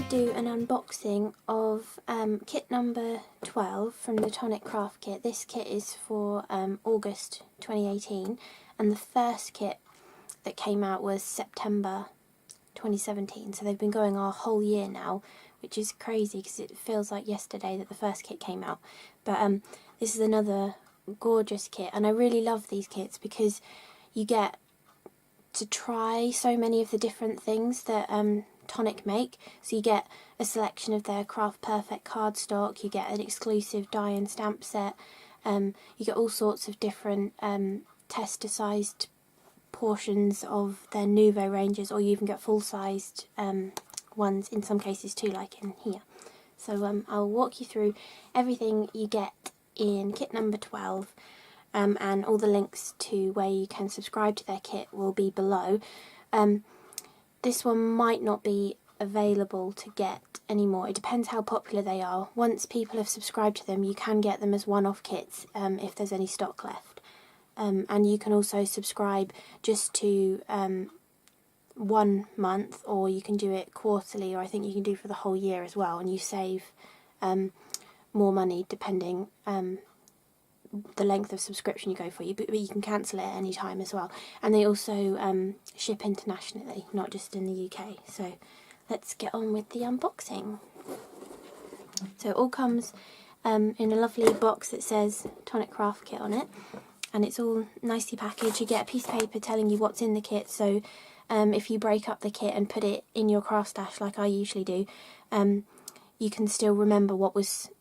do an unboxing of kit number 12 from the Tonic Craft Kit. This kit is for August 2018, and the first kit that came out was September 2017, so they've been going our whole year now, which is crazy because it feels like yesterday that the first kit came out. But this is another gorgeous kit, and I really love these kits because you get to try so many of the different things that Tonic make. So you get a selection of their Craft Perfect cardstock, you get an exclusive die and stamp set, you get all sorts of different tester-sized portions of their Nuvo ranges, or you even get full-sized ones in some cases too, like in here. So I'll walk you through everything you get in kit number 12, and all the links to where you can subscribe to their kit will be below. This one might not be available to get anymore. It depends how popular they are. Once people have subscribed to them, you can get them as one-off kits if there's any stock left. And you can also subscribe just to 1 month, or you can do it quarterly, or I think you can do for the whole year as well, and you save more money depending the length of subscription you go for. But you can cancel it at any time as well. And they also ship internationally, not just in the UK. So let's get on with the unboxing. So it all comes in a lovely box that says Tonic Craft Kit on it, and it's all nicely packaged. You get a piece of paper telling you what's in the kit, so if you break up the kit and put it in your craft stash like I usually do, you can still remember what was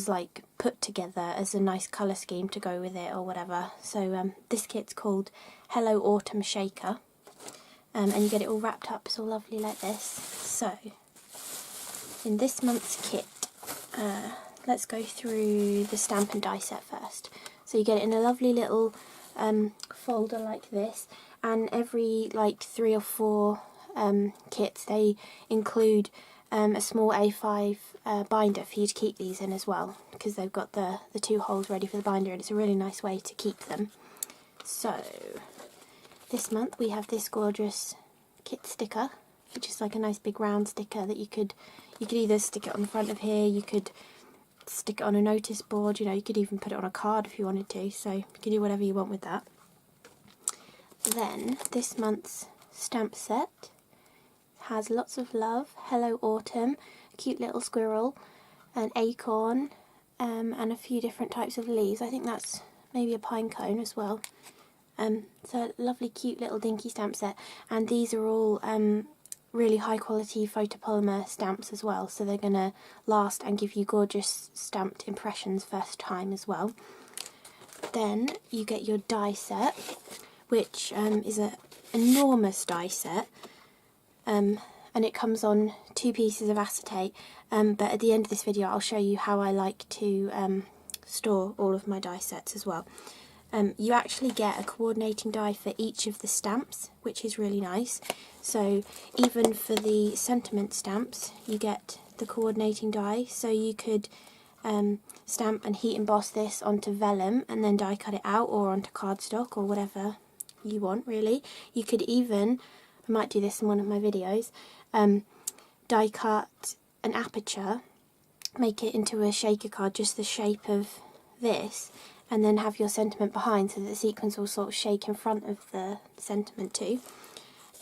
like put together as a nice colour scheme to go with it or whatever. So this kit's called Hello Autumn Shaker, and you get it all wrapped up so lovely like this. So in this month's kit, let's go through the stamp and die set first. So you get it in a lovely little folder like this, and every like 3 or 4 kits they include a small A5 binder for you to keep these in as well, because they've got the 2 holes ready for the binder, and it's a really nice way to keep them. So this month we have this gorgeous kit sticker, which is like a nice big round sticker that you could either stick it on the front of here, you could stick it on a notice board, you know, you could even put it on a card if you wanted to, so you can do whatever you want with that. Then this month's stamp set has lots of love, Hello Autumn, a cute little squirrel, an acorn, and a few different types of leaves. I think that's maybe a pine cone as well. So a lovely cute little dinky stamp set, and these are all really high quality photopolymer stamps as well, so they're going to last and give you gorgeous stamped impressions first time as well. Then you get your die set, which is an enormous die set, and it comes on 2 pieces of acetate, but at the end of this video I'll show you how I like to store all of my die sets as well. You actually get a coordinating die for each of the stamps, which is really nice. So even for the sentiment stamps you get the coordinating die, so you could stamp and heat emboss this onto vellum and then die cut it out, or onto cardstock, or whatever you want really. You could even, I might do this in one of my videos, die cut an aperture, make it into a shaker card just the shape of this, and then have your sentiment behind so that the sequins will sort of shake in front of the sentiment too.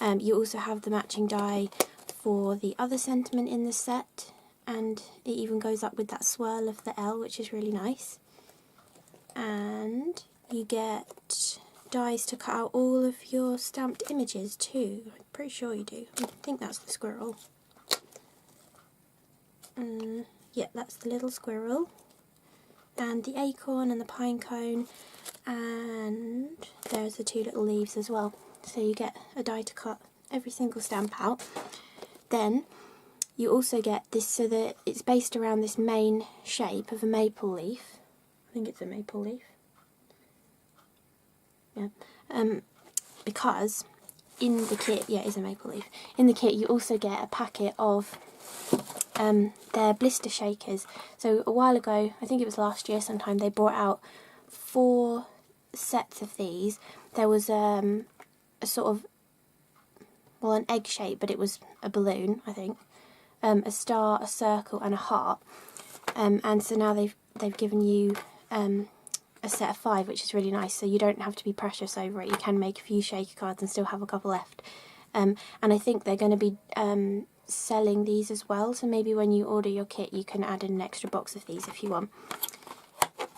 You also have the matching die for the other sentiment in the set, and it even goes up with that swirl of the L, which is really nice. And you get dies to cut out all of your stamped images too. I'm pretty sure you do. I think that's the squirrel. Yeah, that's the little squirrel. And the acorn and the pine cone, and there's the 2 little leaves as well. So you get a die to cut every single stamp out. Then you also get this, so that it's based around this main shape of a maple leaf. I think it's a maple leaf. Yeah. Because in the kit, yeah, it is a maple leaf. In the kit you also get a packet of their blister shakers. So a while ago, I think it was last year sometime, they brought out 4 sets of these. There was a sort of, well, an egg shape, but it was a balloon, I think. a star, a circle and a heart. And so now they've given you a set of 5, which is really nice, so you don't have to be precious over it. You can make a few shaker cards and still have a couple left. And I think they're going to be selling these as well, so maybe when you order your kit you can add in an extra box of these if you want.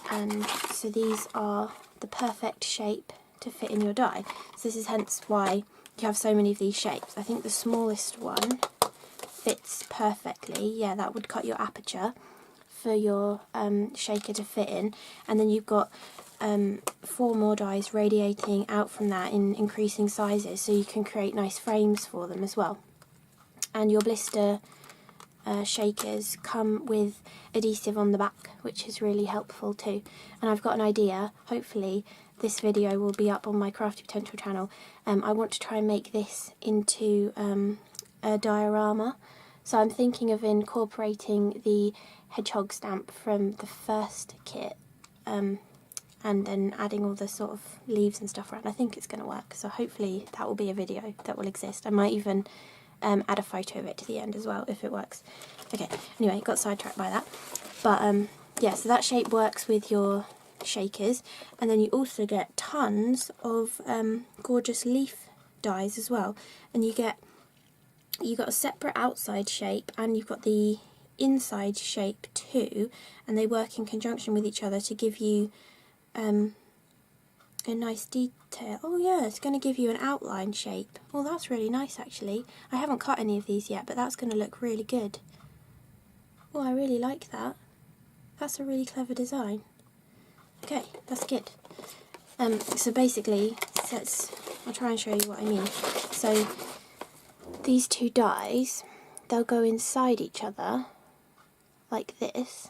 And so these are the perfect shape to fit in your die. So this is hence why you have so many of these shapes. I think the smallest one fits perfectly. Yeah, that would cut your aperture for your shaker to fit in, and then you've got 4 more dies radiating out from that in increasing sizes, so you can create nice frames for them as well. And your blister shakers come with adhesive on the back, which is really helpful too. And I've got an idea, hopefully this video will be up on my Crafty Potential channel. I want to try and make this into a diorama, so I'm thinking of incorporating the hedgehog stamp from the first kit and then adding all the sort of leaves and stuff around. I think it's going to work, so hopefully that will be a video that will exist. I might even add a photo of it to the end as well if it works. Okay, anyway, got sidetracked by that. But yeah, so that shape works with your shakers, and then you also get tons of gorgeous leaf dies as well. And you got a separate outside shape and you've got the inside shape too, and they work in conjunction with each other to give you a nice detail. Oh yeah, it's going to give you an outline shape. Well, that's really nice actually. I haven't cut any of these yet, but that's going to look really good. Oh, I really like that. That's a really clever design. Okay, that's good. So basically, I'll try and show you what I mean. So these 2 dies, they'll go inside each other like this.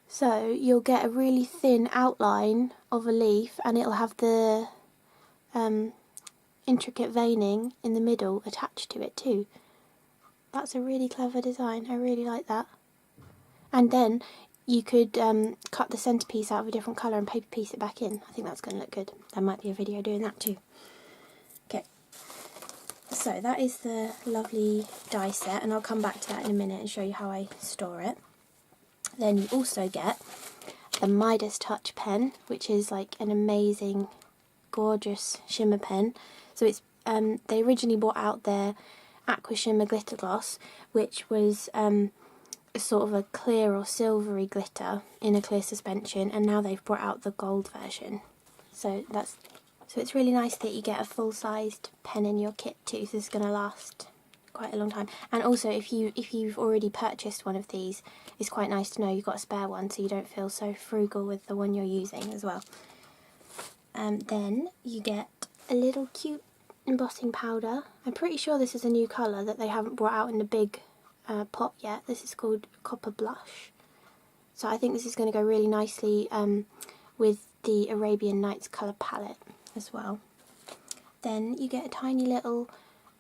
So you'll get a really thin outline of a leaf, and it'll have the intricate veining in the middle attached to it too. That's a really clever design, I really like that. And then you could cut the centrepiece out of a different colour and paper piece it back in. I think that's going to look good. There might be a video doing that too. Okay, so that is the lovely die set, and I'll come back to that in a minute and show you how I store it. Then you also get the Midas Touch pen, which is like an amazing, gorgeous shimmer pen. So it's they originally brought out their Aqua Shimmer Glitter Gloss, which was sort of a clear or silvery glitter in a clear suspension, and now they've brought out the gold version. So it's really nice that you get a full-sized pen in your kit too. So this is going to last quite a long time. And also, if you've already purchased one of these, it's quite nice to know you've got a spare one, so you don't feel so frugal with the one you're using as well. Then you get a little cute embossing powder. I'm pretty sure this is a new colour that they haven't brought out in the big pot yet. This is called Copper Blush. So I think this is going to go really nicely with the Arabian Nights colour palette as well. Then you get a tiny little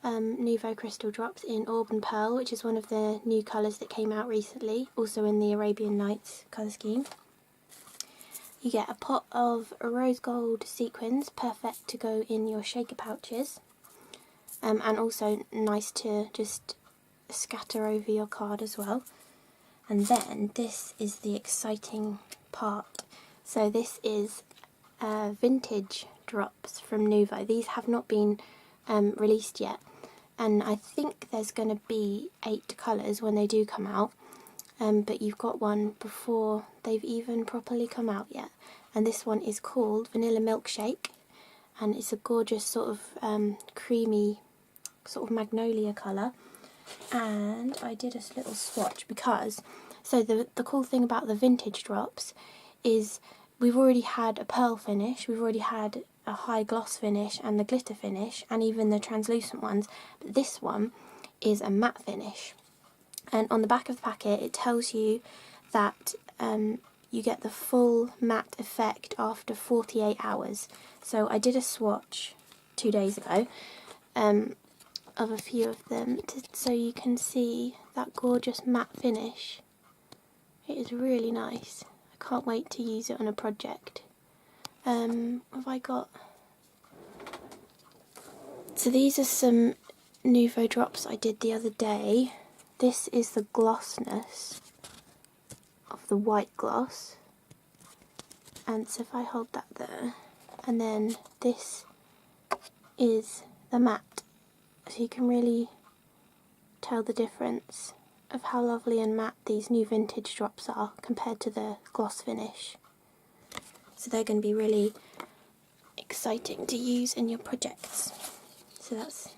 Nuvo crystal drops in Auburn Pearl, which is one of the new colours that came out recently, also in the Arabian Nights colour scheme. You get a pot of rose gold sequins, perfect to go in your shaker pouches, and also nice to just scatter over your card as well. And then this is the exciting part. So this is vintage drops from Nuvo. These have not been released yet, and I think there's going to be 8 colours when they do come out, but you've got one before they've even properly come out yet. And this one is called Vanilla Milkshake, and it's a gorgeous sort of creamy sort of magnolia colour. And I did a little swatch because, so the cool thing about the vintage drops is we've already had a pearl finish, we've already had a high gloss finish and the glitter finish, and even the translucent ones, but this one is a matte finish. And on the back of the packet it tells you that you get the full matte effect after 48 hours. So I did a swatch 2 days ago of a few of them so you can see that gorgeous matte finish. It is really nice. I can't wait to use it on a project. Have I got... So these are some Nuvo drops I did the other day. this is the glossness of the white gloss. And so if I hold that there, and then this is the matte, so you can really tell the difference of how lovely and matte these new vintage drops are compared to the gloss finish. So they're going to be really exciting to use in your projects. So that's,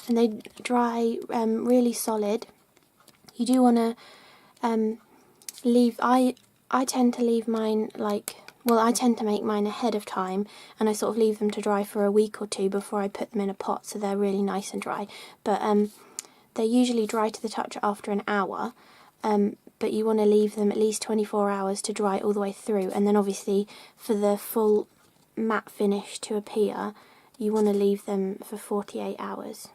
and they dry really solid. You do want to leave, I tend to leave mine I tend to make mine ahead of time, and I sort of leave them to dry for a week or two before I put them in a pot, so they're really nice and dry. But they're usually dry to the touch after an hour, but you want to leave them at least 24 hours to dry all the way through, and then obviously for the full matte finish to appear, you want to leave them for 48 hours.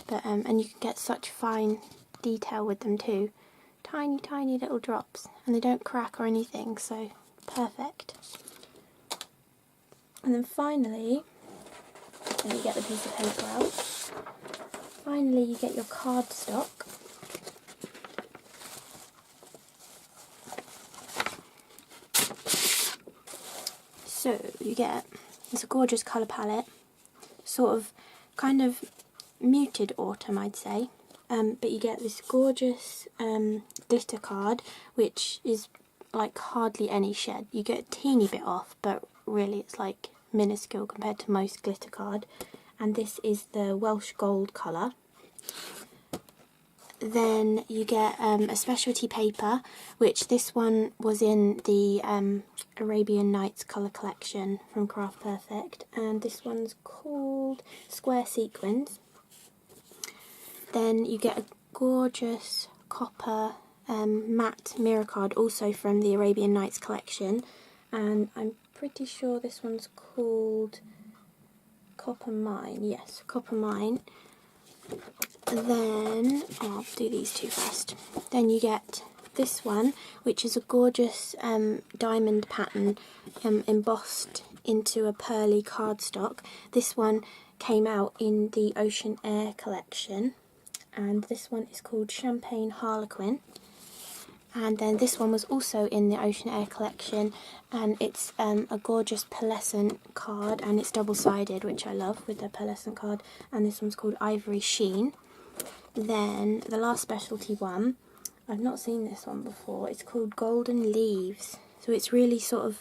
But and you can get such fine detail with them too. Tiny, tiny little drops, and they don't crack or anything, so perfect. And then finally, let me get the piece of paper out. Finally, you get your cardstock. So you get, it's a gorgeous colour palette, sort of, kind of muted autumn, I'd say. But you get this gorgeous glitter card, which is like hardly any shed. You get a teeny bit off, but really it's like minuscule compared to most glitter card. And this is the Welsh Gold colour. Then you get a specialty paper, which this one was in the Arabian Nights colour collection from Craft Perfect, and this one's called Square Sequins. Then you get a gorgeous copper matte mirror card, also from the Arabian Nights collection, and I'm pretty sure this one's called Copper Mine. Yes, Copper Mine. Then, I'll do these two first. Then you get this one, which is a gorgeous diamond pattern embossed into a pearly cardstock. This one came out in the Ocean Air collection, and this one is called Champagne Harlequin. And then this one was also in the Ocean Air collection, and it's a gorgeous pearlescent card, and it's double-sided, which I love with the pearlescent card. And this one's called Ivory Sheen. Then the last specialty one, I've not seen this one before, it's called Golden Leaves. So it's really sort of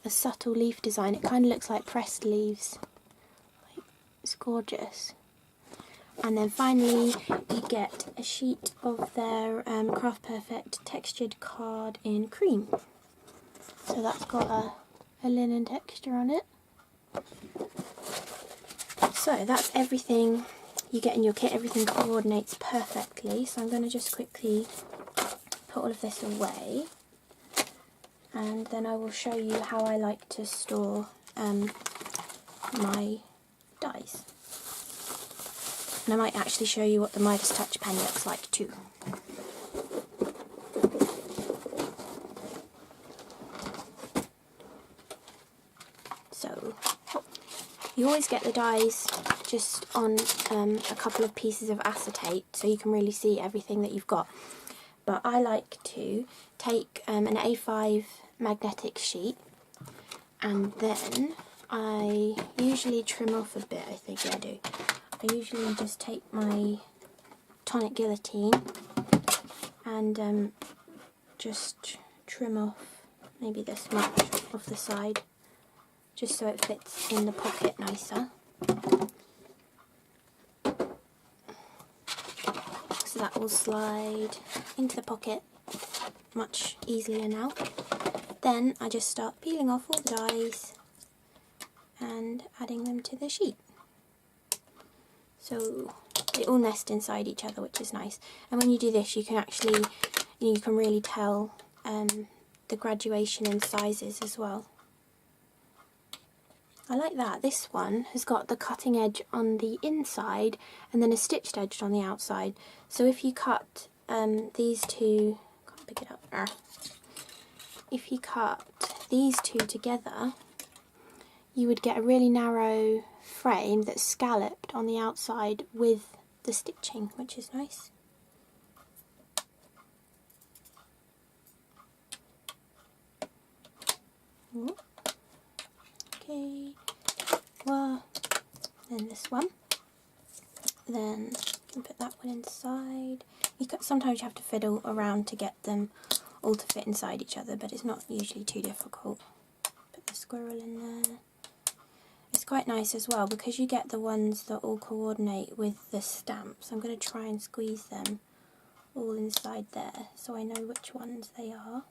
a subtle leaf design. It kind of looks like pressed leaves. It's gorgeous. And then finally you get a sheet of their Craft Perfect textured card in cream. So that's got a linen texture on it. So that's everything you get in your kit. Everything coordinates perfectly. So I'm going to just quickly put all of this away, and then I will show you how I like to store my dies. And I might actually show you what the Midas Touch pen looks like too. So, you always get the dies just on a couple of pieces of acetate, so you can really see everything that you've got. But I like to take an A5 magnetic sheet, and then I usually trim off a bit, I think I do. I usually just take my tonic guillotine and just trim off maybe this much off the side, just so it fits in the pocket nicer. So that will slide into the pocket much easier now. Then I just start peeling off all the dies and adding them to the sheet. So they all nest inside each other, which is nice. And when you do this, you can actually, you can really tell the graduation in sizes as well. I like that. This one has got the cutting edge on the inside and then a stitched edge on the outside. So if you cut these two, can't pick it up. If you cut these two together, you would get a really narrow frame that's scalloped on the outside with the stitching, which is nice. Ooh. Okay, well, then this one. Then you can put that one inside. Sometimes you have to fiddle around to get them all to fit inside each other, but it's not usually too difficult. Put the squirrel in there. It's quite nice as well because you get the ones that all coordinate with the stamps. I'm going to try and squeeze them all inside there so I know which ones they are.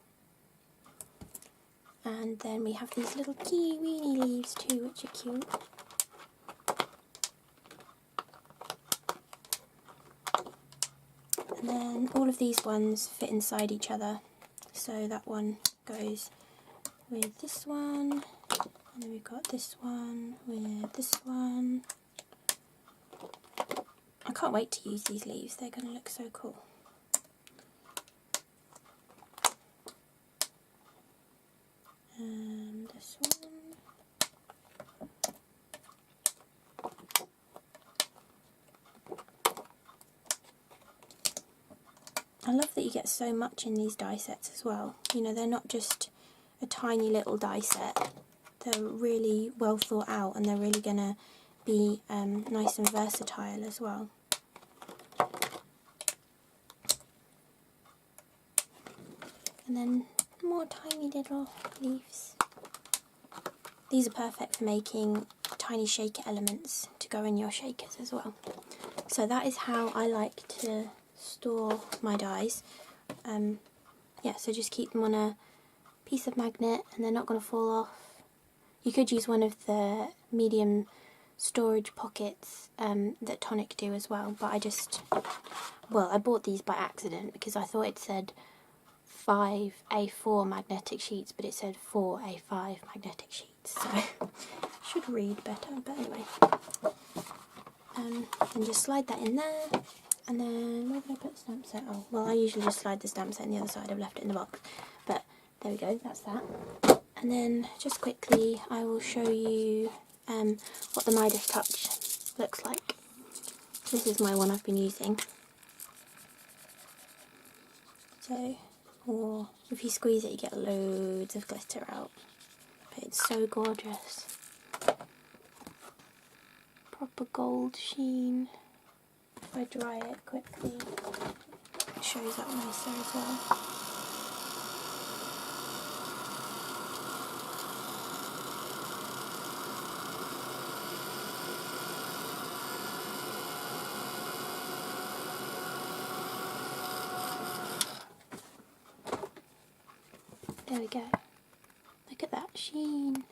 And then we have these little weeny leaves too, which are cute. And then all of these ones fit inside each other. So that one goes with this one, and then we've got this one with this one. I can't wait to use these leaves, they're going to look so cool. And this one. I love that you get so much in these die sets as well. You know, they're not just a tiny little die set. They're really well thought out and they're really going to be nice and versatile as well. And then more tiny little leaves. These are perfect for making tiny shaker elements to go in your shakers as well. So that is how I like to store my dies. Yeah, so just keep them on a piece of magnet and they're not going to fall off. You could use one of the medium storage pockets that Tonic do as well, but I bought these by accident because I thought it said 5 A4 magnetic sheets, but it said 4 A5 magnetic sheets, so should read better, but anyway. And just slide that in there. And then, where did I put the stamp set? Oh, well, I usually just slide the stamp set on the other side. I've left it in the box. But there we go, that's that. And then, just quickly, I will show you what the Midas Touch looks like. This is my one I've been using. So, or if you squeeze it, you get loads of glitter out. But it's so gorgeous. Proper gold sheen. If I dry it quickly, it shows up nicer as well. There we go. Look at that sheen.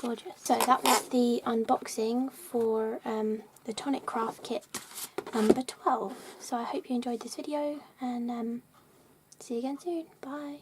Gorgeous. So that was the unboxing for the Tonic Craft Kit number 12. So I hope you enjoyed this video and see you again soon. Bye.